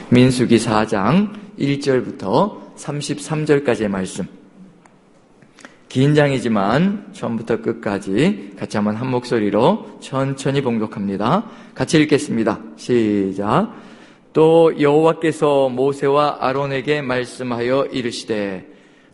민수기 4장 1절부터 33절까지의 말씀. 긴 장이지만 처음부터 끝까지 같이 한번 한 목소리로 천천히 봉독합니다. 같이 읽겠습니다. 시작. 또 여호와께서 모세와 아론에게 말씀하여 이르시되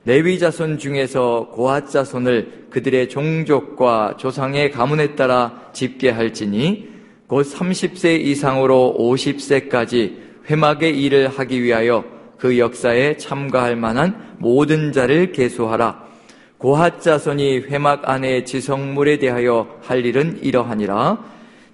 레위 자손 중에서 고핫 자손을 그들의 종족과 조상의 가문에 따라 집계할지니 곧 30세 이상으로 50세까지 회막의 일을 하기 위하여 그 역사에 참가할 만한 모든 자를 계수하라. 고핫 자손이 회막 안에 지성물에 대하여 할 일은 이러하니라.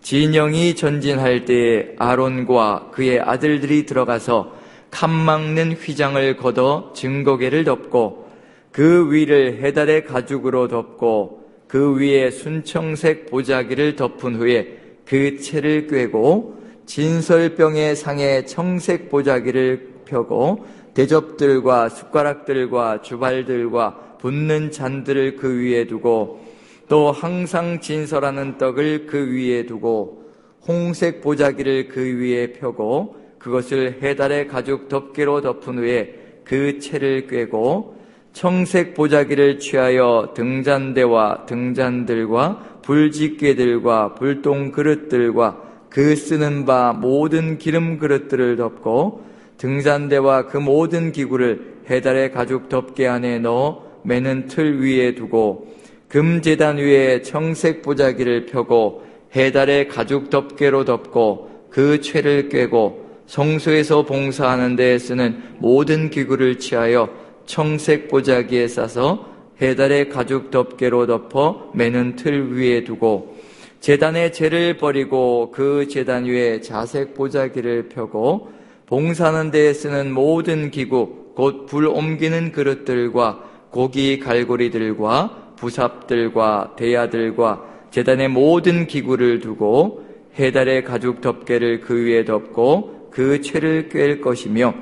진영이 전진할 때에 아론과 그의 아들들이 들어가서 칸 막는 휘장을 걷어 증거계를 덮고 그 위를 해달의 가죽으로 덮고 그 위에 순청색 보자기를 덮은 후에 그 채를 꿰고 진설병의 상에 청색 보자기를 펴고 대접들과 숟가락들과 주발들과 붓는 잔들을 그 위에 두고 또 항상 진설하는 떡을 그 위에 두고 홍색 보자기를 그 위에 펴고 그것을 해달의 가죽 덮개로 덮은 후에 그 채를 꿰고 청색 보자기를 취하여 등잔대와 등잔들과 불집게들과 불똥 그릇들과 그 쓰는 바 모든 기름 그릇들을 덮고 등잔대와 그 모든 기구를 해달의 가죽 덮개 안에 넣어 매는 틀 위에 두고 금제단 위에 청색 보자기를 펴고 해달의 가죽 덮개로 덮고 그 채를 꿰고 성소에서 봉사하는 데에 쓰는 모든 기구를 취하여 청색 보자기에 싸서 해달의 가죽 덮개로 덮어 매는 틀 위에 두고 제단에 재를 버리고 그 제단 위에 자색 보자기를 펴고 봉사하는 데에 쓰는 모든 기구 곧 불 옮기는 그릇들과 고기 갈고리들과 부삽들과 대야들과 제단의 모든 기구를 두고 해달의 가죽 덮개를 그 위에 덮고 그 채를 꿰을 것이며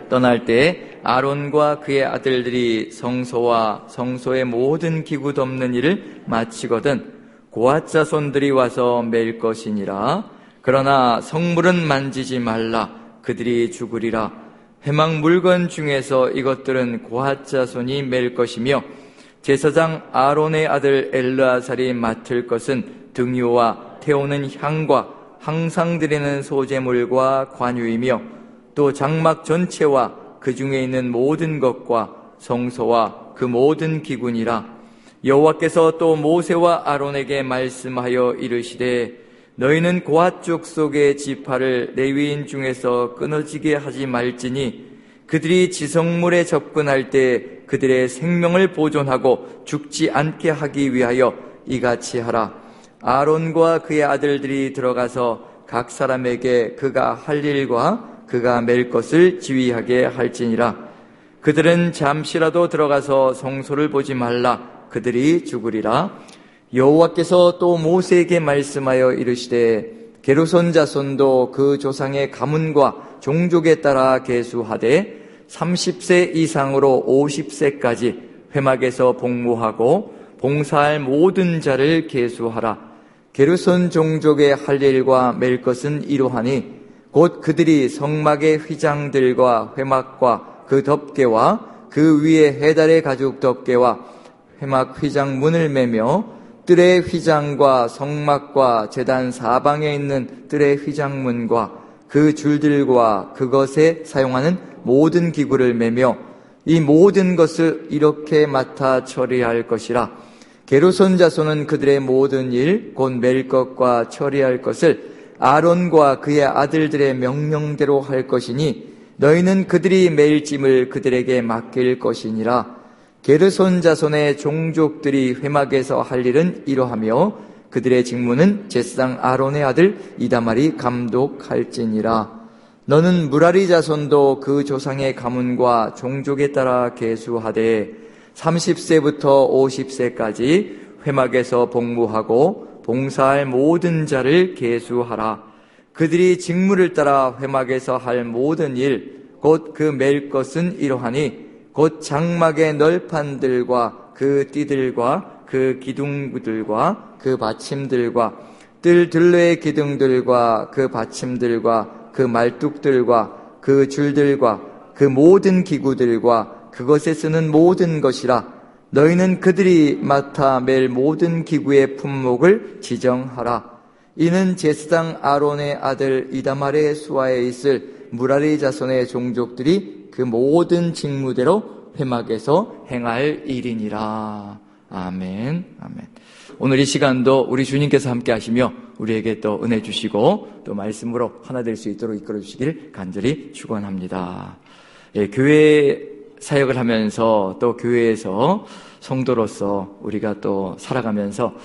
떠날 때 아론과 그의 아들들이 성소와 성소의 모든 기구 덮는 일을 마치거든 고핫 자손들이 와서 맬 것이니라. 그러나 성물은 만지지 말라. 그들이 죽으리라. 회막 물건 중에서 이것들은 고핫 자손이 맬 것이며 제사장 아론의 아들 엘르아살이 맡을 것은 등유와 태우는 향과 항상 드리는 소제물과 관유이며 또 장막 전체와 그 중에 있는 모든 것과 성소와 그 모든 기구니라. 여호와께서 또 모세와 아론에게 말씀하여 이르시되 너희는 고핫 족속의 지파를 레위인 중에서 끊어지게 하지 말지니 그들이 지성물에 접근할 때 그들의 생명을 보존하고 죽지 않게 하기 위하여 이같이 하라. 아론과 그의 아들들이 들어가서 각 사람에게 그가 할 일과 그가 맬 것을 지휘하게 할지니라. 그들은 잠시라도 들어가서 성소를 보지 말라. 그들이 죽으리라. 여호와께서 또 모세에게 말씀하여 이르시되 게르손 자손도 그 조상의 가문과 종족에 따라 계수하되 30세 이상으로 50세까지 회막에서 복무하고 봉사할 모든 자를 계수하라. 게르손 종족의 할 일과 맬 것은 이러하니 곧 그들이 성막의 휘장들과 회막과 그 덮개와 그 위에 해달의 가죽 덮개와 회막 휘장 문을 매며 뜰의 휘장과 성막과 제단 사방에 있는 뜰의 휘장문과 그 줄들과 그것에 사용하는 모든 기구를 매며 이 모든 것을 이렇게 맡아 처리할 것이라. 게르손 자손은 그들의 모든 일 곧 맬 것과 처리할 것을 아론과 그의 아들들의 명령대로 할 것이니 너희는 그들이 맬 짐을 그들에게 맡길 것이니라. 게르손 자손의 종족들이 회막에서 할 일은 이러하며 그들의 직무는 제사장 아론의 아들 이다말이 감독할지니라. 너는 무라리 자손도 그 조상의 가문과 종족에 따라 계수하되 30세부터 50세까지 회막에서 복무하고 봉사할 모든 자를 계수하라. 그들이 직무를 따라 회막에서 할 모든 일 곧 그 맬 것은 이러하니 곧 장막의 널판들과 그 띠들과 그 기둥들과 그 받침들과 뜰 들레의 기둥들과 그 받침들과 그 말뚝들과 그 줄들과 그 모든 기구들과 그것에 쓰는 모든 것이라. 너희는 그들이 맡아 맬 모든 기구의 품목을 지정하라. 이는 제사장 아론의 아들 이다말의 수하에 있을 무라리 자손의 종족들이 그 모든 직무대로 회막에서 행할 일이니라. 아멘. 아멘. 오늘 이 시간도 우리 주님께서 함께 하시며 우리에게 또 은혜 주시고 또 말씀으로 하나 될 수 있도록 이끌어 주시기를 간절히 축원합니다. 예, 교회 사역을 하면서 또 교회에서 성도로서 우리가 또 살아가면서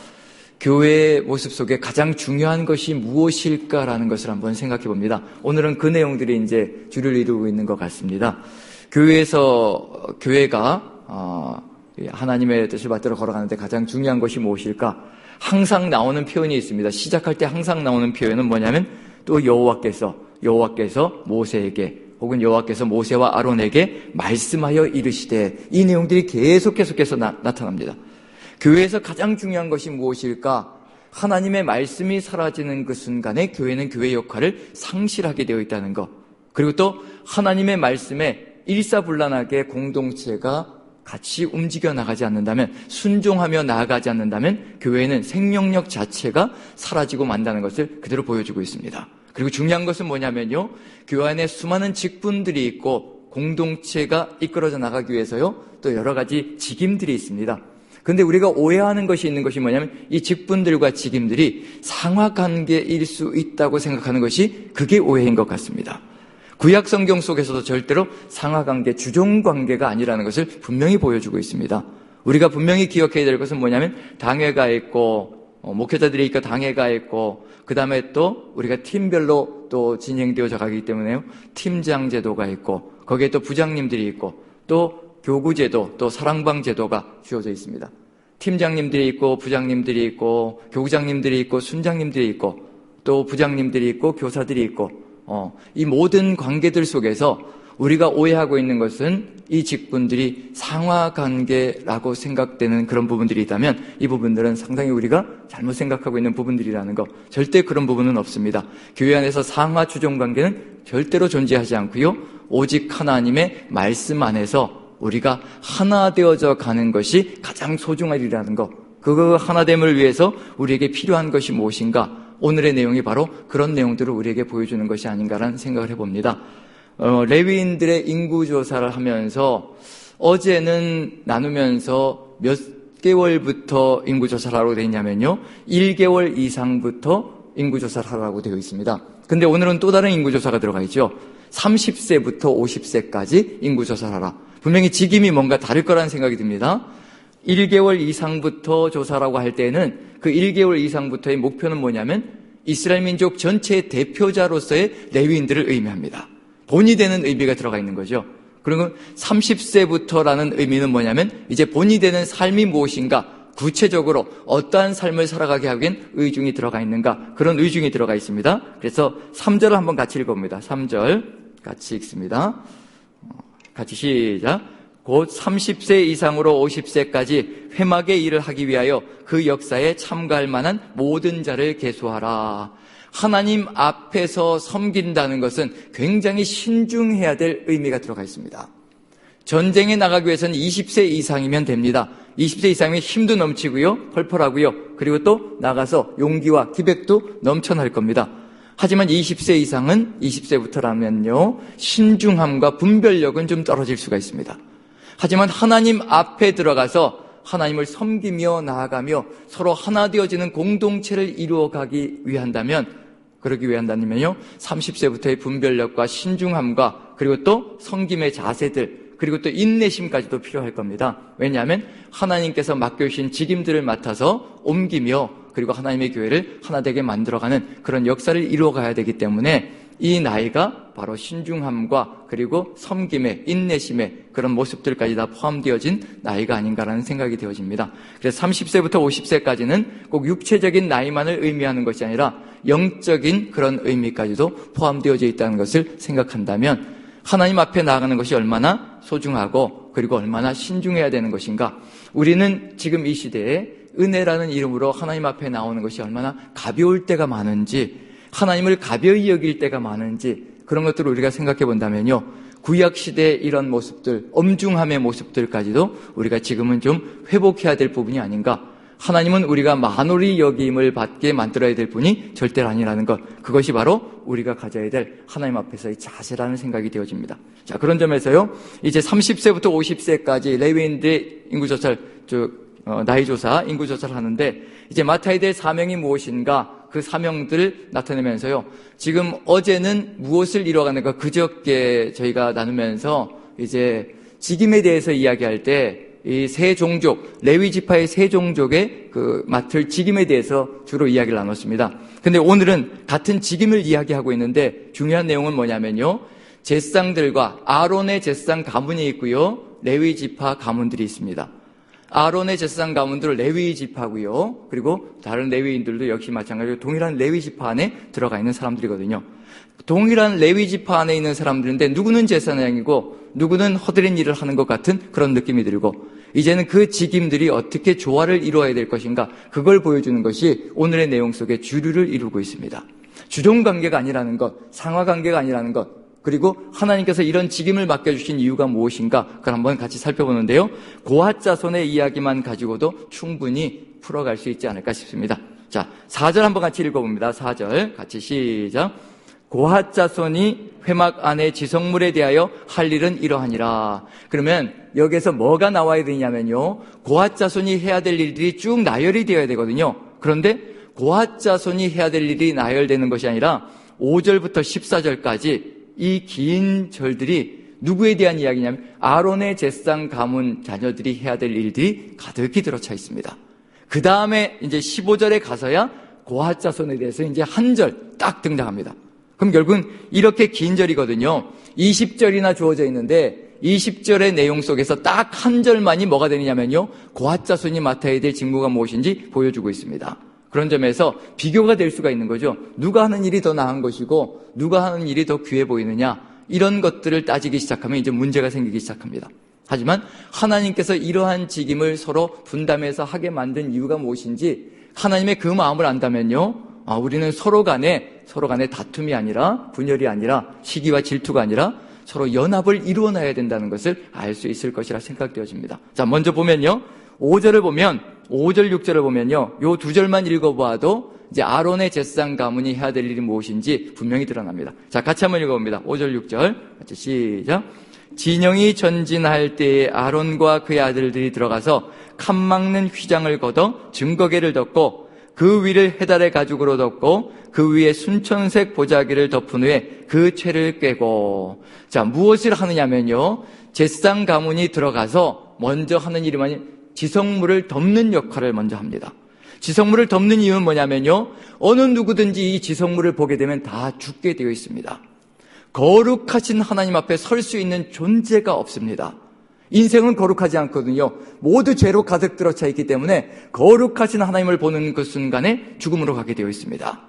교회의 모습 속에 가장 중요한 것이 무엇일까라는 것을 한번 생각해 봅니다. 오늘은 그 내용들이 이제 주를 이루고 있는 것 같습니다. 교회가 하나님의 뜻을 받들어 걸어가는데 가장 중요한 것이 무엇일까? 항상 나오는 표현이 있습니다. 시작할 때 항상 나오는 표현은 뭐냐면 또 여호와께서 모세에게 혹은 여호와께서 모세와 아론에게 말씀하여 이르시되, 이 내용들이 계속해서 나타납니다. 교회에서 가장 중요한 것이 무엇일까? 하나님의 말씀이 사라지는 그 순간에 교회는 교회의 역할을 상실하게 되어 있다는 것. 그리고 또 하나님의 말씀에 일사불란하게 공동체가 같이 움직여 나가지 않는다면, 순종하며 나아가지 않는다면 교회는 생명력 자체가 사라지고 만다는 것을 그대로 보여주고 있습니다. 그리고 중요한 것은 뭐냐면요, 교회 안에 수많은 직분들이 있고 공동체가 이끌어져 나가기 위해서요 또 여러 가지 직임들이 있습니다. 그런데 우리가 오해하는 것이 있는 것이 뭐냐면, 이 직분들과 직임들이 상하관계일 수 있다고 생각하는 것이 그게 오해인 것 같습니다. 구약 성경 속에서도 절대로 상하관계, 주종관계가 아니라는 것을 분명히 보여주고 있습니다. 우리가 분명히 기억해야 될 것은 뭐냐면, 당회가 있고 목회자들이 있고 당회가 있고, 그 다음에 또 우리가 팀별로 또 진행되어져 가기 때문에요, 팀장 제도가 있고, 거기에 또 부장님들이 있고, 또 교구제도, 또 사랑방제도가 주어져 있습니다. 팀장님들이 있고, 부장님들이 있고, 교구장님들이 있고, 순장님들이 있고, 또 부장님들이 있고, 교사들이 있고, 이 모든 관계들 속에서 우리가 오해하고 있는 것은 이 직분들이 상하관계라고 생각되는 그런 부분들이 있다면, 이 부분들은 상당히 우리가 잘못 생각하고 있는 부분들이라는 것, 절대 그런 부분은 없습니다. 교회 안에서 상하 주종관계는 절대로 존재하지 않고요, 오직 하나님의 말씀 안에서 우리가 하나 되어져 가는 것이 가장 소중하리라는 것, 그 하나됨을 위해서 우리에게 필요한 것이 무엇인가, 오늘의 내용이 바로 그런 내용들을 우리에게 보여주는 것이 아닌가라는 생각을 해봅니다. 레위인들의 인구조사를 하면서 어제는 나누면서 몇 개월부터 인구조사를 하라고 되어 있냐면요, 1개월 이상부터 인구조사를 하라고 되어 있습니다. 근데 오늘은 또 다른 인구조사가 들어가 있죠. 30세부터 50세까지 인구조사를 하라. 분명히 직임이 뭔가 다를 거라는 생각이 듭니다. 1개월 이상부터 조사라고 할 때는 그 1개월 이상부터의 목표는 뭐냐면, 이스라엘 민족 전체의 대표자로서의 레위인들을 의미합니다. 본이 되는 의미가 들어가 있는 거죠. 그리고 30세부터라는 의미는 뭐냐면, 이제 본이 되는 삶이 무엇인가, 구체적으로 어떠한 삶을 살아가게 하기엔 의중이 들어가 있는가, 그런 의중이 들어가 있습니다. 그래서 3절을 한번 같이 읽어봅니다. 3절 같이 읽습니다. 같이 시작. 곧 30세 이상으로 50세까지 회막의 일을 하기 위하여 그 역사에 참가할 만한 모든 자를 계수하라. 하나님 앞에서 섬긴다는 것은 굉장히 신중해야 될 의미가 들어가 있습니다. 전쟁에 나가기 위해서는 20세 이상이면 됩니다. 20세 이상이면 힘도 넘치고요, 펄펄하고요, 그리고 또 나가서 용기와 기백도 넘쳐날 겁니다. 하지만 20세 이상은 20세부터라면요 신중함과 분별력은 좀 떨어질 수가 있습니다. 하지만 하나님 앞에 들어가서 하나님을 섬기며 나아가며 서로 하나 되어지는 공동체를 이루어가기 위한다면요, 30세부터의 분별력과 신중함과 그리고 또 섬김의 자세들, 그리고 또 인내심까지도 필요할 겁니다. 왜냐하면 하나님께서 맡겨주신 직임들을 맡아서 옮기며 그리고 하나님의 교회를 하나 되게 만들어가는 그런 역사를 이루어가야 되기 때문에 이 나이가 바로 신중함과 그리고 섬김의, 인내심의 그런 모습들까지 다 포함되어진 나이가 아닌가라는 생각이 되어집니다. 그래서 30세부터 50세까지는 꼭 육체적인 나이만을 의미하는 것이 아니라 영적인 그런 의미까지도 포함되어져 있다는 것을 생각한다면, 하나님 앞에 나아가는 것이 얼마나 소중하고 그리고 얼마나 신중해야 되는 것인가, 우리는 지금 이 시대에 은혜라는 이름으로 하나님 앞에 나오는 것이 얼마나 가벼울 때가 많은지, 하나님을 가벼이 여길 때가 많은지 그런 것들을 우리가 생각해 본다면요. 구약시대의 이런 모습들, 엄중함의 모습들까지도 우리가 지금은 좀 회복해야 될 부분이 아닌가. 하나님은 우리가 만홀히 여김을 받게 만들어야 될 분이 절대로 아니라는 것. 그것이 바로 우리가 가져야 될 하나님 앞에서의 자세라는 생각이 되어집니다. 자, 그런 점에서요. 이제 30세부터 50세까지 레위인들의 인구조사를, 나이조사, 인구조사를 하는데 이제 맡아야 될 사명이 무엇인가 그 사명들을 나타내면서요. 지금 어제는 무엇을 이루어가는가 그저께 저희가 나누면서 이제 직임에 대해서 이야기할 때 이 세 종족, 레위 지파의 세 종족의 그 맡을 직임에 대해서 주로 이야기를 나눴습니다. 근데 오늘은 같은 직임을 이야기하고 있는데 중요한 내용은 뭐냐면요. 제사장들과 아론의 제사장 가문이 있고요. 레위 지파 가문들이 있습니다. 아론의 제사장 가문들은 레위 지파고요. 그리고 다른 레위인들도 역시 마찬가지로 동일한 레위 지파 안에 들어가 있는 사람들이거든요. 동일한 레위 지파 안에 있는 사람들인데 누구는 제사장이고 누구는 허드렛 일을 하는 것 같은 그런 느낌이 들고 이제는 그 직임들이 어떻게 조화를 이루어야 될 것인가 그걸 보여주는 것이 오늘의 내용 속에 주류를 이루고 있습니다. 주종관계가 아니라는 것, 상하관계가 아니라는 것 그리고 하나님께서 이런 직임을 맡겨주신 이유가 무엇인가 그걸 한번 같이 살펴보는데요. 고핫 자손의 이야기만 가지고도 충분히 풀어갈 수 있지 않을까 싶습니다. 자, 4절 한번 같이 읽어봅니다. 4절 같이 시작. 고핫 자손이 회막 안에 지성물에 대하여 할 일은 이러하니라. 그러면 여기서 뭐가 나와야 되냐면요. 고핫 자손이 해야 될 일들이 쭉 나열이 되어야 되거든요. 그런데 고핫 자손이 해야 될 일이 나열되는 것이 아니라 5절부터 14절까지 이 긴 절들이 누구에 대한 이야기냐면 아론의 제사장 가문 자녀들이 해야 될 일들이 가득히 들어차 있습니다. 그 다음에 이제 15절에 가서야 고핫 자손에 대해서 이제 한 절 딱 등장합니다. 그럼 결국은 이렇게 긴 절이거든요. 20절이나 주어져 있는데 20절의 내용 속에서 딱 한 절만이 뭐가 되느냐면요. 고핫 자손이 맡아야 될 직무가 무엇인지 보여주고 있습니다. 그런 점에서 비교가 될 수가 있는 거죠. 누가 하는 일이 더 나은 것이고 누가 하는 일이 더 귀해 보이느냐 이런 것들을 따지기 시작하면 이제 문제가 생기기 시작합니다. 하지만 하나님께서 이러한 직임을 서로 분담해서 하게 만든 이유가 무엇인지 하나님의 그 마음을 안다면요. 우리는 서로 간에 다툼이 아니라 분열이 아니라 시기와 질투가 아니라 서로 연합을 이루어놔야 된다는 것을 알 수 있을 것이라 생각되어집니다. 자, 먼저 보면요. 5절, 6절을 보면요. 요 두 절만 읽어봐도 이제 아론의 제사장 가문이 해야 될 일이 무엇인지 분명히 드러납니다. 자, 같이 한번 읽어봅니다. 5절, 6절. 같이 시작. 진영이 전진할 때에 아론과 그의 아들들이 들어가서 칸 막는 휘장을 걷어 증거계를 덮고 그 위를 해달의 가죽으로 덮고 그 위에 순천색 보자기를 덮은 후에 그 채를 꿰고. 자, 무엇을 하느냐면요. 제사장 가문이 들어가서 먼저 하는 일이 지성물을 덮는 역할을 먼저 합니다. 지성물을 덮는 이유는 뭐냐면요. 어느 누구든지 이 지성물을 보게 되면 다 죽게 되어 있습니다. 거룩하신 하나님 앞에 설 수 있는 존재가 없습니다. 인생은 거룩하지 않거든요. 모두 죄로 가득 들어차 있기 때문에 거룩하신 하나님을 보는 그 순간에 죽음으로 가게 되어 있습니다.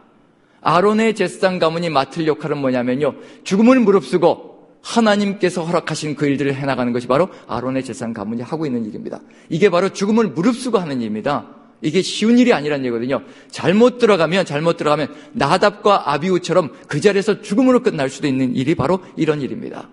아론의 제사장 가문이 맡을 역할은 뭐냐면요. 죽음을 무릅쓰고 하나님께서 허락하신 그 일들을 해나가는 것이 바로 아론의 제사장 가문이 하고 있는 일입니다. 이게 바로 죽음을 무릅쓰고 하는 일입니다. 이게 쉬운 일이 아니란 얘기거든요. 잘못 들어가면 나답과 아비후처럼 그 자리에서 죽음으로 끝날 수도 있는 일이 바로 이런 일입니다.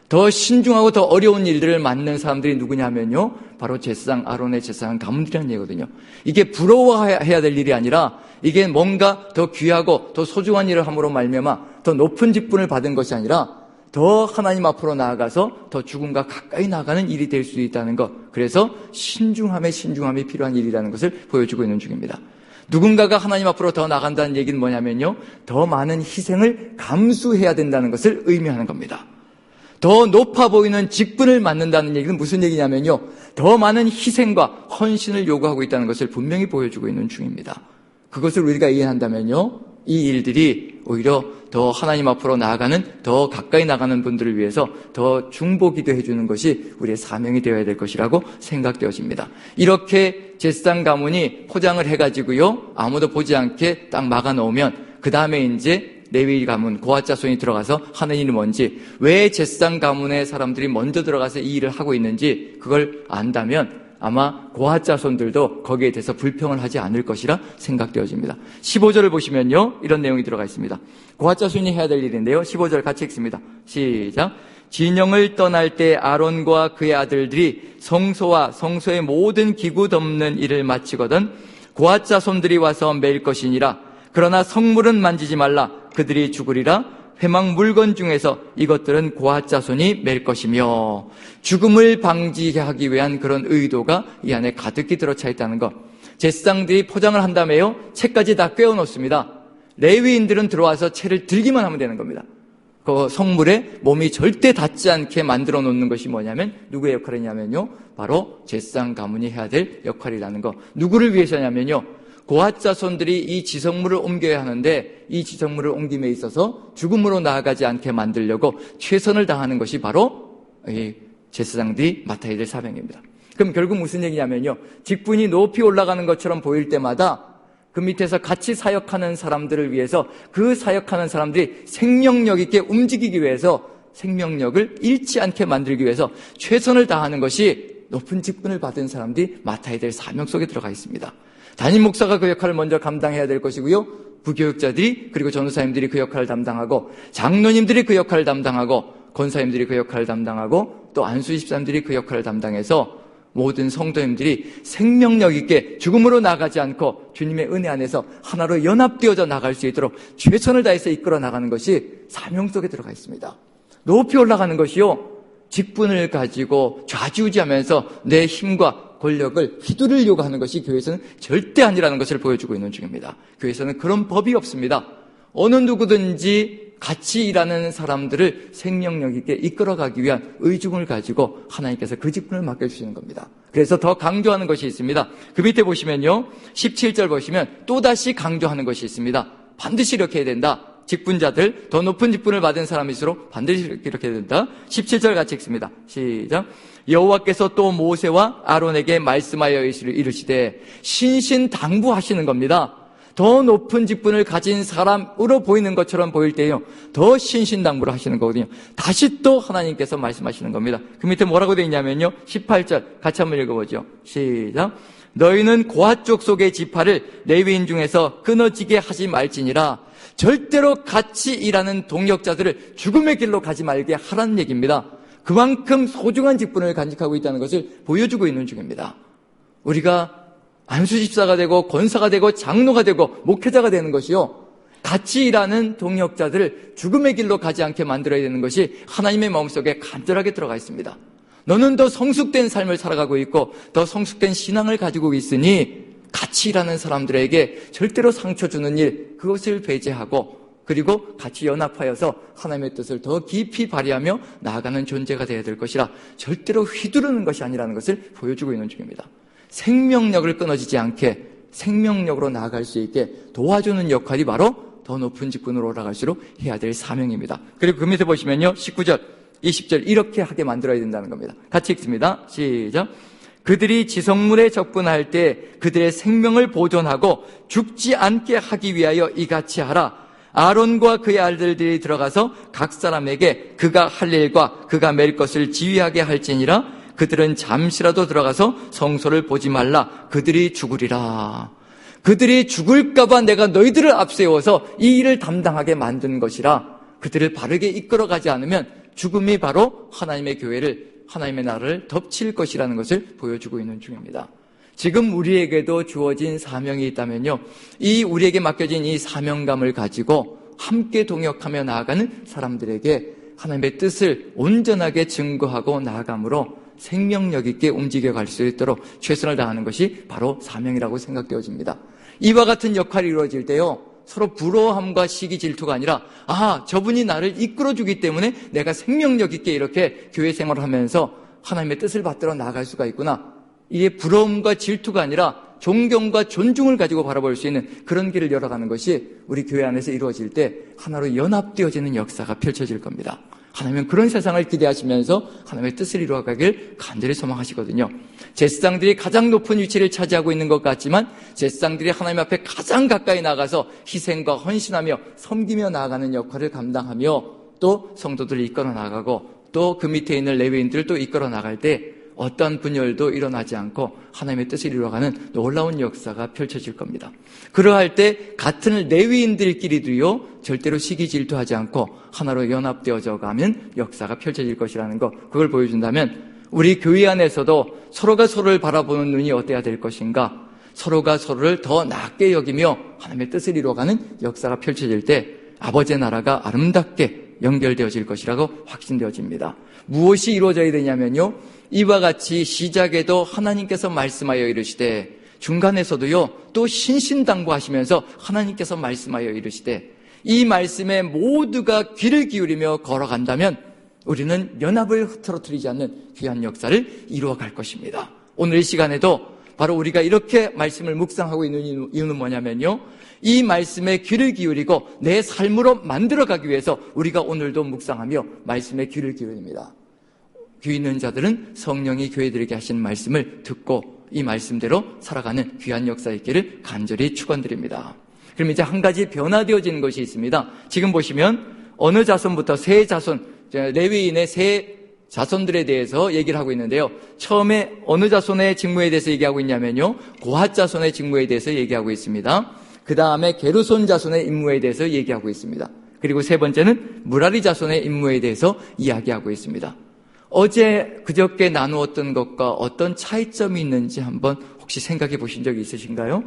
더 신중하고 더 어려운 일들을 맡는 사람들이 누구냐면요. 바로 제사장 아론의 제사장 가문들이라는 얘기거든요. 이게 부러워해야 될 일이 아니라 이게 뭔가 더 귀하고 더 소중한 일을 함으로 말미암아 더 높은 직분을 받은 것이 아니라 더 하나님 앞으로 나아가서 더 죽음과 가까이 나가는 일이 될 수 있다는 것. 그래서 신중함이 필요한 일이라는 것을 보여주고 있는 중입니다. 누군가가 하나님 앞으로 더 나간다는 얘기는 뭐냐면요. 더 많은 희생을 감수해야 된다는 것을 의미하는 겁니다. 더 높아 보이는 직분을 맡는다는 얘기는 무슨 얘기냐면요. 더 많은 희생과 헌신을 요구하고 있다는 것을 분명히 보여주고 있는 중입니다. 그것을 우리가 이해한다면요. 이 일들이 오히려 더 하나님 앞으로 나아가는 더 가까이 나가는 분들을 위해서 더 중보기도 해주는 것이 우리의 사명이 되어야 될 것이라고 생각되어집니다. 이렇게 제사장 가문이 포장을 해가지고요. 아무도 보지 않게 딱 막아놓으면 그 다음에 이제 레위 가문, 고핫 자손이 들어가서 하는 일이 뭔지, 왜 제사장 가문의 사람들이 먼저 들어가서 이 일을 하고 있는지 그걸 안다면 아마 고핫 자손들도 거기에 대해서 불평을 하지 않을 것이라 생각되어집니다. 15절을 보시면요, 이런 내용이 들어가 있습니다. 고핫 자손이 해야 될 일인데요, 15절 같이 읽습니다. 시작. 진영을 떠날 때 아론과 그의 아들들이 성소와 성소의 모든 기구 덮는 일을 마치거든 고핫 자손들이 와서 맬 것이니라. 그러나 성물은 만지지 말라. 그들이 죽으리라. 회막 물건 중에서 이것들은 고핫 자손이 맬 것이며, 죽음을 방지하기 위한 그런 의도가 이 안에 가득히 들어차 있다는 것. 제사장들이 포장을 한 다음에요, 채까지 다 꿰어 놓습니다. 레위인들은 들어와서 채를 들기만 하면 되는 겁니다. 그 성물에 몸이 절대 닿지 않게 만들어 놓는 것이 뭐냐면 누구의 역할이냐면요, 바로 제사장 가문이 해야 될 역할이라는 거. 누구를 위해서냐면요, 고핫 자손들이 이 지성물을 옮겨야 하는데 이 지성물을 옮김에 있어서 죽음으로 나아가지 않게 만들려고 최선을 다하는 것이 바로 이 제사장들이 맡아야 될 사명입니다. 그럼 결국 무슨 얘기냐면요, 직분이 높이 올라가는 것처럼 보일 때마다 그 밑에서 같이 사역하는 사람들을 위해서 그 사역하는 사람들이 생명력 있게 움직이기 위해서, 생명력을 잃지 않게 만들기 위해서 최선을 다하는 것이 높은 직분을 받은 사람들이 맡아야 될 사명 속에 들어가 있습니다. 담임 목사가 그 역할을 먼저 감당해야 될 것이고요, 부교육자들이, 그리고 전도사님들이 그 역할을 담당하고, 장로님들이 그 역할을 담당하고, 권사님들이 그 역할을 담당하고, 또 안수 집사님들이 그 역할을 담당해서 모든 성도님들이 생명력 있게 죽음으로 나가지 않고 주님의 은혜 안에서 하나로 연합되어져 나갈 수 있도록 최선을 다해서 이끌어 나가는 것이 사명 속에 들어가 있습니다. 높이 올라가는 것이요, 직분을 가지고 좌지우지하면서 내 힘과 권력을 휘두르려고 하는 것이 교회에서는 절대 아니라는 것을 보여주고 있는 중입니다. 교회에서는 그런 법이 없습니다. 어느 누구든지 같이 일하는 사람들을 생명력 있게 이끌어가기 위한 의중을 가지고 하나님께서 그 직분을 맡겨주시는 겁니다. 그래서 더 강조하는 것이 있습니다. 그 밑에 보시면요, 17절 보시면 또다시 강조하는 것이 있습니다. 반드시 이렇게 해야 된다. 직분자들, 더 높은 직분을 받은 사람일수록 반드시 이렇게 해야 된다. 17절 같이 읽습니다. 시작. 여호와께서 또 모세와 아론에게 말씀하여 이르시되, 신신당부하시는 겁니다. 더 높은 직분을 가진 사람으로 보이는 것처럼 보일 때요, 더 신신당부를 하시는 거거든요. 다시 또 하나님께서 말씀하시는 겁니다. 그 밑에 뭐라고 되어 있냐면요, 18절 같이 한번 읽어보죠. 시작. 너희는 고핫 족속의 지파를 레위인 중에서 끊어지게 하지 말지니라. 절대로 같이 일하는 동역자들을 죽음의 길로 가지 말게 하라는 얘기입니다. 그만큼 소중한 직분을 간직하고 있다는 것을 보여주고 있는 중입니다. 우리가 안수집사가 되고 권사가 되고 장로가 되고 목회자가 되는 것이요, 같이 일하는 동역자들을 죽음의 길로 가지 않게 만들어야 되는 것이 하나님의 마음속에 간절하게 들어가 있습니다. 너는 더 성숙된 삶을 살아가고 있고 더 성숙된 신앙을 가지고 있으니 같이 일하는 사람들에게 절대로 상처 주는 일, 그것을 배제하고, 그리고 같이 연합하여서 하나님의 뜻을 더 깊이 발휘하며 나아가는 존재가 되어야 될 것이라, 절대로 휘두르는 것이 아니라는 것을 보여주고 있는 중입니다. 생명력을 끊어지지 않게 생명력으로 나아갈 수 있게 도와주는 역할이 바로 더 높은 직분으로 올라갈수록 해야 될 사명입니다. 그리고 그 밑에 보시면요, 19절, 20절 이렇게 하게 만들어야 된다는 겁니다. 같이 읽습니다. 시작. 그들이 지성물에 접근할 때 그들의 생명을 보존하고 죽지 않게 하기 위하여 이같이 하라. 아론과 그의 아들들이 들어가서 각 사람에게 그가 할 일과 그가 맬 것을 지휘하게 할지니라. 그들은 잠시라도 들어가서 성소를 보지 말라. 그들이 죽으리라. 그들이 죽을까봐 내가 너희들을 앞세워서 이 일을 담당하게 만든 것이라. 그들을 바르게 이끌어가지 않으면 죽음이 바로 하나님의 교회를, 하나님의 나라를 덮칠 것이라는 것을 보여주고 있는 중입니다. 지금 우리에게도 주어진 사명이 있다면요, 이 우리에게 맡겨진 이 사명감을 가지고 함께 동역하며 나아가는 사람들에게 하나님의 뜻을 온전하게 증거하고 나아감으로 생명력 있게 움직여갈 수 있도록 최선을 다하는 것이 바로 사명이라고 생각되어집니다. 이와 같은 역할이 이루어질 때요, 서로 부러움과 시기 질투가 아니라, 저분이 나를 이끌어주기 때문에 내가 생명력 있게 이렇게 교회 생활을 하면서 하나님의 뜻을 받들어 나아갈 수가 있구나. 이게 부러움과 질투가 아니라 존경과 존중을 가지고 바라볼 수 있는 그런 길을 열어가는 것이 우리 교회 안에서 이루어질 때 하나로 연합되어지는 역사가 펼쳐질 겁니다. 하나님은 그런 세상을 기대하시면서 하나님의 뜻을 이루어가길 간절히 소망하시거든요. 제사장들이 가장 높은 위치를 차지하고 있는 것 같지만 제사장들이 하나님 앞에 가장 가까이 나가서 희생과 헌신하며 섬기며 나아가는 역할을 감당하며 또 성도들을 이끌어 나가고 또 그 밑에 있는 레위인들을 또 이끌어 나갈 때 어떠한 분열도 일어나지 않고 하나님의 뜻을 이루어가는 놀라운 역사가 펼쳐질 겁니다. 그러할 때 같은 레위인들끼리도요 절대로 시기 질투하지 않고 하나로 연합되어져 가면 역사가 펼쳐질 것이라는 거, 그걸 보여준다면 우리 교회 안에서도 서로가 서로를 바라보는 눈이 어때야 될 것인가, 서로가 서로를 더 낮게 여기며 하나님의 뜻을 이루어가는 역사가 펼쳐질 때 아버지의 나라가 아름답게 연결되어질 것이라고 확신되어집니다. 무엇이 이루어져야 되냐면요, 이와 같이 시작에도 하나님께서 말씀하여 이르시되 중간에서도요 또 신신당부하시면서 하나님께서 말씀하여 이르시되 이 말씀에 모두가 귀를 기울이며 걸어간다면 우리는 연합을 흐트러뜨리지 않는 귀한 역사를 이루어갈 것입니다. 오늘 이 시간에도 바로 우리가 이렇게 말씀을 묵상하고 있는 이유는 뭐냐면요, 이 말씀에 귀를 기울이고 내 삶으로 만들어가기 위해서 우리가 오늘도 묵상하며 말씀에 귀를 기울입니다. 귀 있는 자들은 성령이 교회들에게 하신 말씀을 듣고 이 말씀대로 살아가는 귀한 역사 있기를 간절히 축원드립니다. 그럼 이제 한 가지 변화되어지는 것이 있습니다. 지금 보시면 어느 자손부터 세 자손, 레위인의 세 자손들에 대해서 얘기를 하고 있는데요. 처음에 어느 자손의 직무에 대해서 얘기하고 있냐면요, 고핫 자손의 직무에 대해서 얘기하고 있습니다. 그 다음에 게르손 자손의 임무에 대해서 얘기하고 있습니다. 그리고 세 번째는 무라리 자손의 임무에 대해서 이야기하고 있습니다. 어제 그저께 나누었던 것과 어떤 차이점이 있는지 한번 혹시 생각해 보신 적이 있으신가요?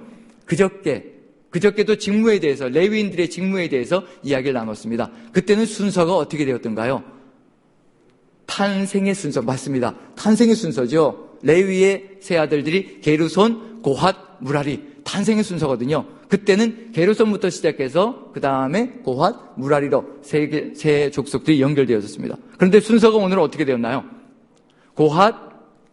그저께도 직무에 대해서, 레위인들의 직무에 대해서 이야기를 나눴습니다. 그때는 순서가 어떻게 되었던가요? 탄생의 순서, 맞습니다. 탄생의 순서죠. 레위의 세 아들들이 게르손, 고핫, 무라리, 탄생의 순서거든요. 그때는 게르손부터 시작해서 그 다음에 고핫, 무라리로 세 족속들이 연결되어졌습니다. 그런데 순서가 오늘은 어떻게 되었나요? 고핫,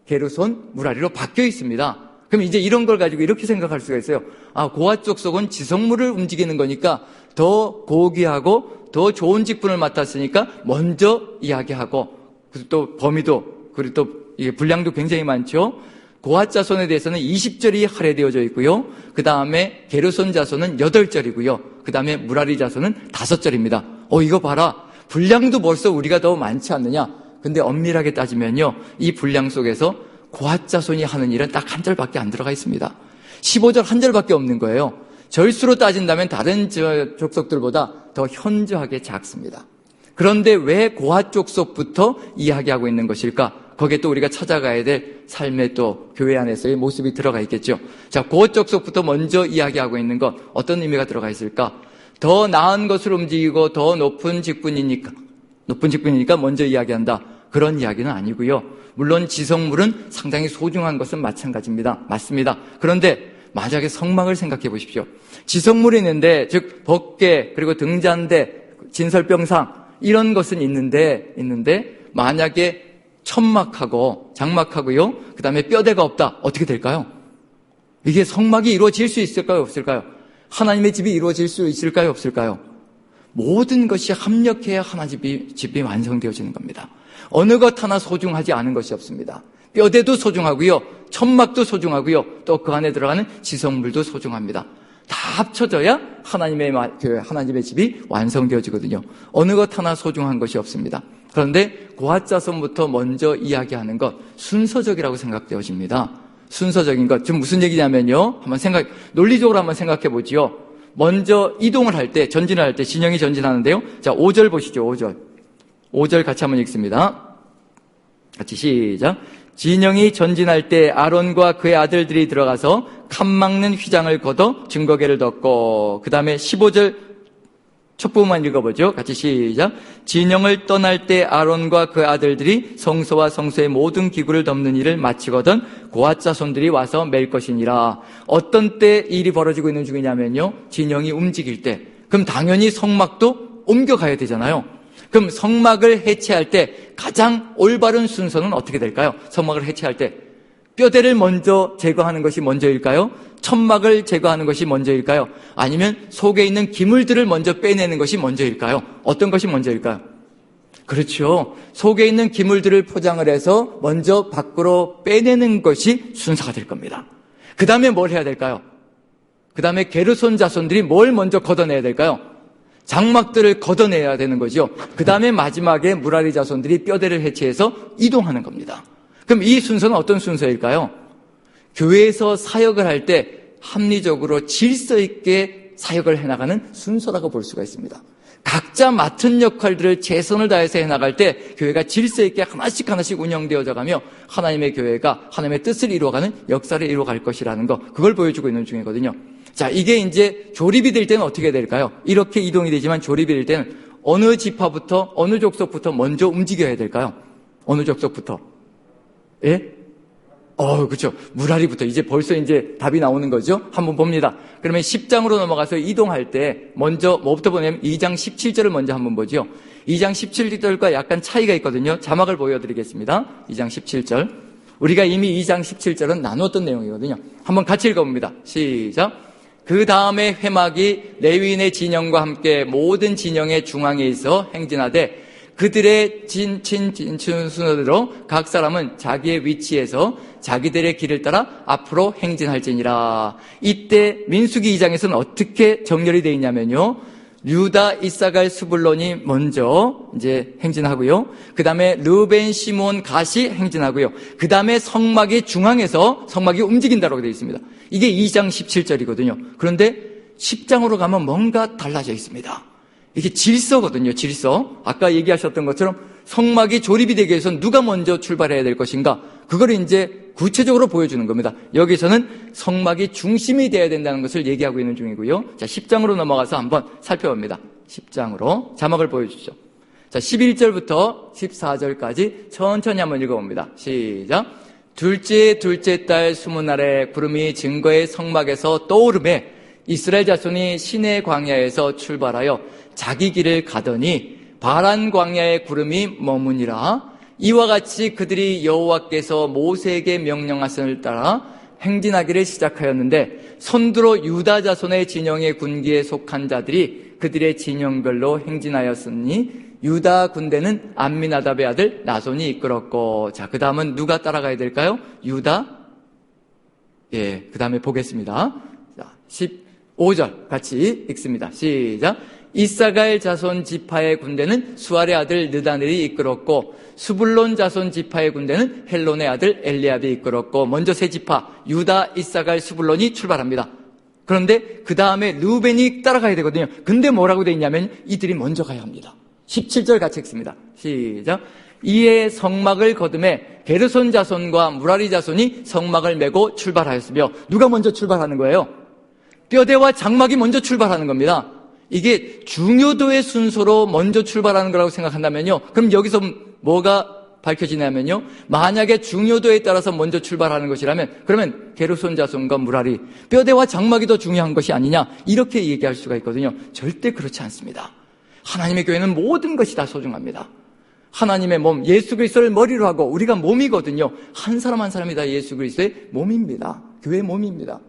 게르손, 무라리로 바뀌어 있습니다. 그럼 이제 이런 걸 가지고 이렇게 생각할 수가 있어요. 아, 고핫 족속은 지성물을 움직이는 거니까 더 고귀하고 더 좋은 직분을 맡았으니까 먼저 이야기하고, 그리고 또 범위도, 그리고 또 이게 분량도 굉장히 많죠. 고핫 자손에 대해서는 20절이 할애되어져 있고요. 그 다음에 게르손 자손은 8절이고요. 그 다음에 무라리 자손은 5절입니다. 이거 봐라. 분량도 벌써 우리가 더 많지 않느냐. 근데 엄밀하게 따지면요, 이 분량 속에서 고핫 자손이 하는 일은 딱 한 절밖에 안 들어가 있습니다. 15절 한 절밖에 없는 거예요. 절수로 따진다면 다른 족속들보다 더 현저하게 작습니다. 그런데 왜 고핫 족속부터 이야기하고 있는 것일까? 거기에 또 우리가 찾아가야 될 삶의 또 교회 안에서의 모습이 들어가 있겠죠. 자, 고핫 족속부터 먼저 이야기하고 있는 것, 어떤 의미가 들어가 있을까? 더 나은 것을 움직이고 더 높은 직분이니까 먼저 이야기한다. 그런 이야기는 아니고요. 물론 지성물은 상당히 소중한 것은 마찬가지입니다. 맞습니다. 그런데 만약에 성막을 생각해 보십시오. 지성물이 있는데, 즉 법궤, 그리고 등잔대, 진설병상 이런 것은 있는데 만약에 천막하고 장막하고요, 그 다음에 뼈대가 없다. 어떻게 될까요? 이게 성막이 이루어질 수 있을까요? 없을까요? 하나님의 집이 이루어질 수 있을까요? 없을까요? 모든 것이 합력해야 하나님의 집이 완성되어지는 겁니다. 어느 것 하나 소중하지 않은 것이 없습니다. 뼈대도 소중하고요, 천막도 소중하고요, 또 그 안에 들어가는 지성물도 소중합니다. 다 합쳐져야 하나님의 집이 완성되어지거든요. 어느 것 하나 소중한 것이 없습니다. 그런데 고핫 자손부터 먼저 이야기하는 것, 순서적이라고 생각되어집니다. 순서적인 것, 지금 무슨 얘기냐면요, 논리적으로 한번 생각해 보지요. 먼저 이동을 할 때, 전진을 할 때, 진영이 전진하는데요. 자, 5절 보시죠, 5절 같이 한번 읽습니다. 같이 시작. 진영이 전진할 때 아론과 그의 아들들이 들어가서 칸 막는 휘장을 걷어 증거궤를 덮고, 그 다음에 15절 첫 부분만 읽어보죠. 같이 시작. 진영을 떠날 때 아론과 그 아들들이 성소와 성소의 모든 기구를 덮는 일을 마치거든 고핫 자손들이 와서 맬 것이니라. 어떤 때 일이 벌어지고 있는 중이냐면요, 진영이 움직일 때. 그럼 당연히 성막도 옮겨가야 되잖아요. 그럼 성막을 해체할 때 가장 올바른 순서는 어떻게 될까요? 성막을 해체할 때 뼈대를 먼저 제거하는 것이 먼저일까요? 천막을 제거하는 것이 먼저일까요? 아니면 속에 있는 기물들을 먼저 빼내는 것이 먼저일까요? 어떤 것이 먼저일까요? 그렇죠. 속에 있는 기물들을 포장을 해서 먼저 밖으로 빼내는 것이 순서가 될 겁니다. 그 다음에 뭘 해야 될까요? 그 다음에 게르손 자손들이 뭘 먼저 걷어내야 될까요? 장막들을 걷어내야 되는 거죠. 그 다음에 마지막에 무라리 자손들이 뼈대를 해체해서 이동하는 겁니다. 그럼 이 순서는 어떤 순서일까요? 교회에서 사역을 할 때 합리적으로 질서 있게 사역을 해나가는 순서라고 볼 수가 있습니다. 각자 맡은 역할들을 최선을 다해서 해나갈 때 교회가 질서 있게 하나씩 하나씩 운영되어져 가며 하나님의 교회가 하나님의 뜻을 이루어가는 역사를 이루어갈 것이라는 거, 그걸 보여주고 있는 중이거든요. 자, 이게 이제 조립이 될 때는 어떻게 될까요? 이렇게 이동이 되지만 조립이 될 때는 어느 지파부터, 어느 족속부터 먼저 움직여야 될까요? 어느 족속부터? 예? 그렇죠. 무라리부터. 이제 벌써 이제 답이 나오는 거죠. 한번 봅니다. 그러면 10장으로 넘어가서 이동할 때 먼저 뭐부터 보냐면 2장 17절을 먼저 한번 보죠. 2장 17절과 약간 차이가 있거든요. 자막을 보여드리겠습니다. 2장 17절. 우리가 이미 2장 17절은 나누었던 내용이거든요. 한번 같이 읽어봅니다. 시작. 그 다음에 회막이 레위인의 진영과 함께 모든 진영의 중앙에 있어 행진하되 그들의 순서대로 각 사람은 자기의 위치에서 자기들의 길을 따라 앞으로 행진할지니라. 이때 민수기 2장에서는 어떻게 정렬이 되어 있냐면요. 유다, 이사갈, 스불론이 먼저 이제 행진하고요. 그 다음에 르벤, 시몬, 갓이 행진하고요. 그 다음에 성막이 중앙에서 성막이 움직인다고 되어 있습니다. 이게 2장 17절이거든요. 그런데 10장으로 가면 뭔가 달라져 있습니다. 이게 질서거든요, 질서. 아까 얘기하셨던 것처럼 성막이 조립이 되기 위해서 누가 먼저 출발해야 될 것인가, 그걸 이제 구체적으로 보여주는 겁니다. 여기서는 성막이 중심이 되어야 된다는 것을 얘기하고 있는 중이고요. 자, 10장으로 넘어가서 한번 살펴봅니다. 10장으로 자막을 보여주시죠. 자, 11절부터 14절까지 천천히 한번 읽어봅니다. 시작. 둘째 달 20날에 구름이 증거의 성막에서 떠오르매 이스라엘 자손이 시내 광야에서 출발하여 자기 길을 가더니 바란 광야의 구름이 머무니라. 이와 같이 그들이 여호와께서 모세에게 명령하심을 따라 행진하기를 시작하였는데 손들어 유다 자손의 진영의 군기에 속한 자들이 그들의 진영별로 행진하였으니 유다 군대는 암미나답의 아들 나손이 이끌었고. 자, 그 다음은 누가 따라가야 될까요? 유다. 예, 그 다음에 보겠습니다. 자, 15절 같이 읽습니다. 시작. 이사갈 자손 지파의 군대는 수알의 아들 느다넬이 이끌었고 수불론 자손 지파의 군대는 헬론의 아들 엘리압이 이끌었고. 먼저 세 지파 유다, 이사갈, 수불론이 출발합니다. 그런데 그 다음에 르벤이 따라가야 되거든요. 근데 뭐라고 되어 있냐면 이들이 먼저 가야 합니다. 17절 같이 읽습니다. 시작. 이에 성막을 거듭해 게르손 자손과 무라리 자손이 성막을 메고 출발하였으며. 누가 먼저 출발하는 거예요? 뼈대와 장막이 먼저 출발하는 겁니다. 이게 중요도의 순서로 먼저 출발하는 거라고 생각한다면요, 그럼 여기서 뭐가 밝혀지냐면요, 만약에 중요도에 따라서 먼저 출발하는 것이라면 그러면 게르손 자손과 무라리, 뼈대와 장막이 더 중요한 것이 아니냐, 이렇게 얘기할 수가 있거든요. 절대 그렇지 않습니다. 하나님의 교회는 모든 것이 다 소중합니다. 하나님의 몸, 예수 그리스도를 머리로 하고 우리가 몸이거든요. 한 사람 한 사람이 다 예수 그리스도의 몸입니다. 교회의 몸입니다.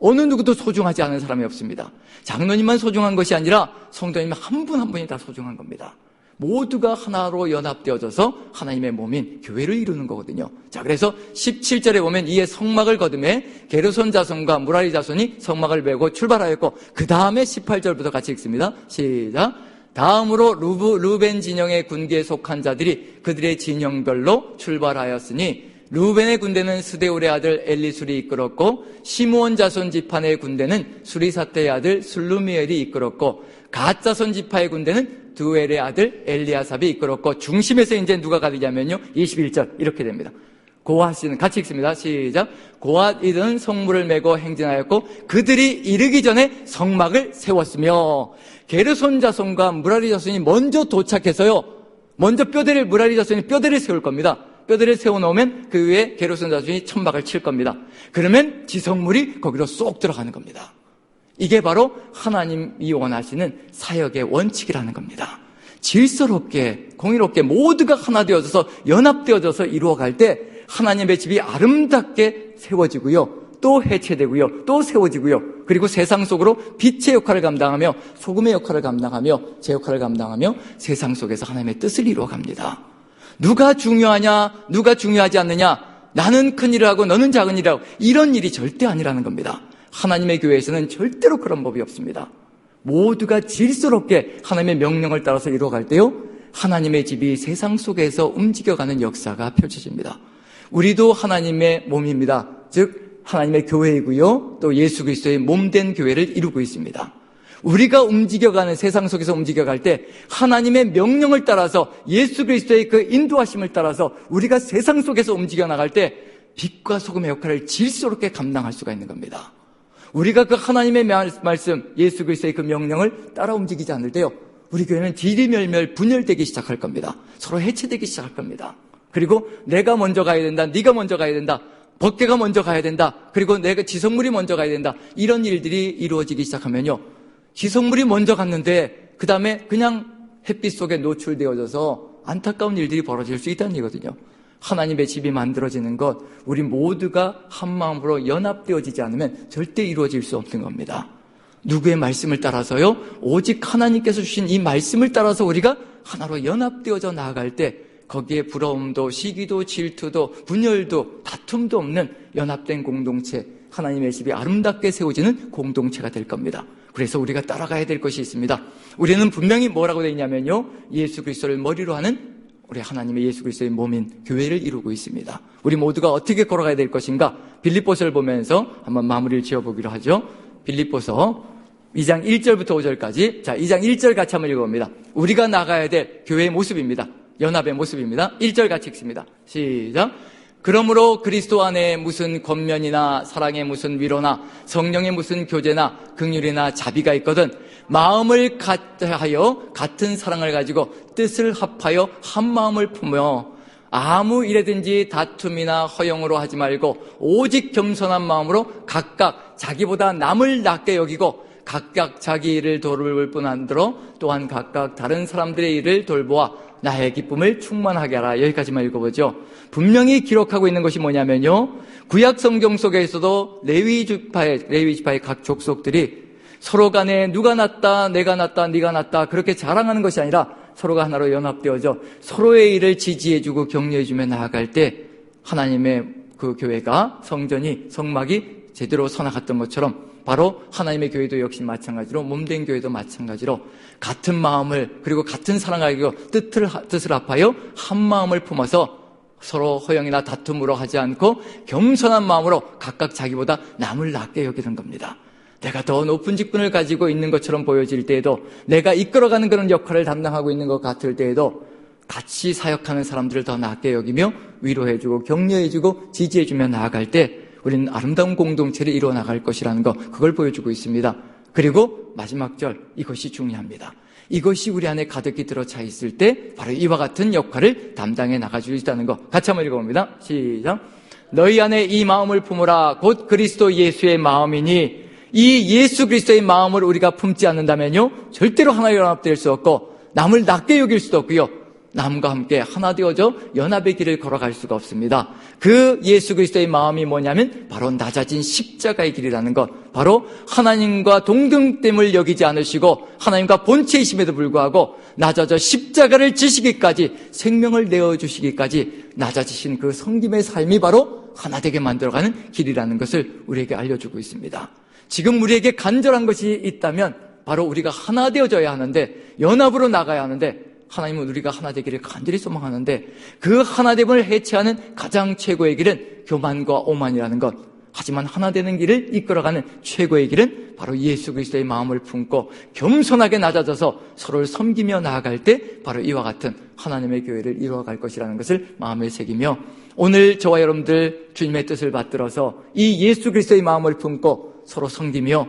어느 누구도 소중하지 않은 사람이 없습니다. 장로님만 소중한 것이 아니라 성도님 한 분 한 분이 다 소중한 겁니다. 모두가 하나로 연합되어져서 하나님의 몸인 교회를 이루는 거거든요. 자, 그래서 17절에 보면 이에 성막을 거듭해 게르손 자손과 무라리 자손이 성막을 메고 출발하였고, 그 다음에 18절부터 같이 읽습니다. 시작. 다음으로 르벤 진영의 군기에 속한 자들이 그들의 진영별로 출발하였으니 르벤의 군대는 스데울의 아들 엘리술이 이끌었고 시므온 자손 지파의 군대는 수리사테의 아들 슬루미엘이 이끌었고 갓 자손 지파의 군대는 드우엘의 아들 엘리아삽이 이끌었고. 중심에서 이제 누가 가느냐면요, 21절 이렇게 됩니다. 고핫이는 같이 읽습니다. 시작. 고핫이든 성물을 메고 행진하였고 그들이 이르기 전에 성막을 세웠으며. 게르손 자손과 무라리 자손이 먼저 도착해서요, 먼저 무라리 자손이 뼈대를 세울 겁니다. 뼈대를 세워놓으면 그 위에 게르손 자손이 천막을 칠 겁니다. 그러면 지성물이 거기로 쏙 들어가는 겁니다. 이게 바로 하나님이 원하시는 사역의 원칙이라는 겁니다. 질서롭게 공의롭게 모두가 하나 되어져서 연합되어져서 이루어갈 때 하나님의 집이 아름답게 세워지고요, 또 해체되고요, 또 세워지고요, 그리고 세상 속으로 빛의 역할을 감당하며 소금의 역할을 감당하며 제 역할을 감당하며 세상 속에서 하나님의 뜻을 이루어갑니다. 누가 중요하냐, 누가 중요하지 않느냐, 나는 큰 일을 하고 너는 작은 일을 하고, 이런 일이 절대 아니라는 겁니다. 하나님의 교회에서는 절대로 그런 법이 없습니다. 모두가 질서롭게 하나님의 명령을 따라서 이루어갈 때요, 하나님의 집이 세상 속에서 움직여가는 역사가 펼쳐집니다. 우리도 하나님의 몸입니다. 즉 하나님의 교회이고요. 또 예수 그리스도의 몸된 교회를 이루고 있습니다. 우리가 움직여가는 세상 속에서 움직여갈 때 하나님의 명령을 따라서 예수 그리스도의 그 인도하심을 따라서 우리가 세상 속에서 움직여 나갈 때 빛과 소금의 역할을 질서롭게 감당할 수가 있는 겁니다. 우리가 그 하나님의 말씀, 예수 그리스도의 그 명령을 따라 움직이지 않을 때요, 우리 교회는 디리멸멸 분열되기 시작할 겁니다. 서로 해체되기 시작할 겁니다. 그리고 내가 먼저 가야 된다, 네가 먼저 가야 된다, 법계가 먼저 가야 된다, 그리고 내가 지성물이 먼저 가야 된다, 이런 일들이 이루어지기 시작하면요, 지성물이 먼저 갔는데 그 다음에 그냥 햇빛 속에 노출되어져서 안타까운 일들이 벌어질 수 있다는 얘기거든요. 하나님의 집이 만들어지는 것, 우리 모두가 한 마음으로 연합되어지지 않으면 절대 이루어질 수 없는 겁니다. 누구의 말씀을 따라서요? 오직 하나님께서 주신 이 말씀을 따라서 우리가 하나로 연합되어져 나아갈 때 거기에 부러움도 시기도 질투도 분열도 다툼도 없는 연합된 공동체, 하나님의 집이 아름답게 세워지는 공동체가 될 겁니다. 그래서 우리가 따라가야 될 것이 있습니다. 우리는 분명히 뭐라고 되어 있냐면요, 예수 그리스도를 머리로 하는 우리 하나님의 예수 그리스도의 몸인 교회를 이루고 있습니다. 우리 모두가 어떻게 걸어가야 될 것인가? 빌립보서를 보면서 한번 마무리를 지어보기로 하죠. 빌립보서 2장 1절부터 5절까지. 자, 2장 1절 같이 한번 읽어봅니다. 우리가 나가야 될 교회의 모습입니다. 연합의 모습입니다. 1절 같이 읽습니다. 시작. 그러므로 그리스도 안에 무슨 권면이나 사랑의 무슨 위로나 성령의 무슨 교제나 긍휼이나 자비가 있거든 마음을 같하여 같은 사랑을 가지고 뜻을 합하여 한 마음을 품어 아무 일에든지 다툼이나 허영으로 하지 말고 오직 겸손한 마음으로 각각 자기보다 남을 낮게 여기고 각각 자기 일을 돌볼 뿐 아니라 또한 각각 다른 사람들의 일을 돌보아 나의 기쁨을 충만하게 하라. 여기까지만 읽어보죠. 분명히 기록하고 있는 것이 뭐냐면요, 구약 성경 속에서도 레위 지파의 각 족속들이 서로 간에 누가 낫다, 내가 낫다, 네가 낫다 그렇게 자랑하는 것이 아니라 서로가 하나로 연합되어져 서로의 일을 지지해주고 격려해주며 나아갈 때 하나님의 그 교회가, 성전이, 성막이 제대로 서나갔던 것처럼 바로 하나님의 교회도 역시 마찬가지로, 몸된 교회도 마찬가지로 같은 마음을, 그리고 같은 사랑을 가지고 뜻을 합하여 한 마음을 품어서 서로 허영이나 다툼으로 하지 않고 겸손한 마음으로 각각 자기보다 남을 낮게 여기는 겁니다. 내가 더 높은 직분을 가지고 있는 것처럼 보여질 때에도, 내가 이끌어가는 그런 역할을 담당하고 있는 것 같을 때에도 같이 사역하는 사람들을 더 낮게 여기며 위로해주고 격려해주고 지지해주며 나아갈 때 우리는 아름다운 공동체를 이루어 나갈 것이라는 것, 그걸 보여주고 있습니다. 그리고 마지막 절, 이것이 중요합니다. 이것이 우리 안에 가득히 들어차 있을 때 바로 이와 같은 역할을 담당해 나갈 수 있다는 것, 같이 한번 읽어봅니다. 시작. 너희 안에 이 마음을 품으라. 곧 그리스도 예수의 마음이니, 이 예수 그리스도의 마음을 우리가 품지 않는다면요, 절대로 하나 연합될 수 없고 남을 낮게 여길 수도 없고요, 남과 함께 하나 되어져 연합의 길을 걸어갈 수가 없습니다. 그 예수 그리스도의 마음이 뭐냐면 바로 낮아진 십자가의 길이라는 것, 바로 하나님과 동등됨을 여기지 않으시고 하나님과 본체이심에도 불구하고 낮아져 십자가를 지시기까지, 생명을 내어주시기까지 낮아지신 그 성김의 삶이 바로 하나 되게 만들어가는 길이라는 것을 우리에게 알려주고 있습니다. 지금 우리에게 간절한 것이 있다면 바로 우리가 하나 되어져야 하는데, 연합으로 나가야 하는데, 하나님은 우리가 하나 되기를 간절히 소망하는데 그 하나됨을 해체하는 가장 최고의 길은 교만과 오만이라는 것, 하지만 하나 되는 길을 이끌어가는 최고의 길은 바로 예수 그리스도의 마음을 품고 겸손하게 낮아져서 서로를 섬기며 나아갈 때 바로 이와 같은 하나님의 교회를 이루어갈 것이라는 것을 마음에 새기며, 오늘 저와 여러분들 주님의 뜻을 받들어서 이 예수 그리스도의 마음을 품고 서로 섬기며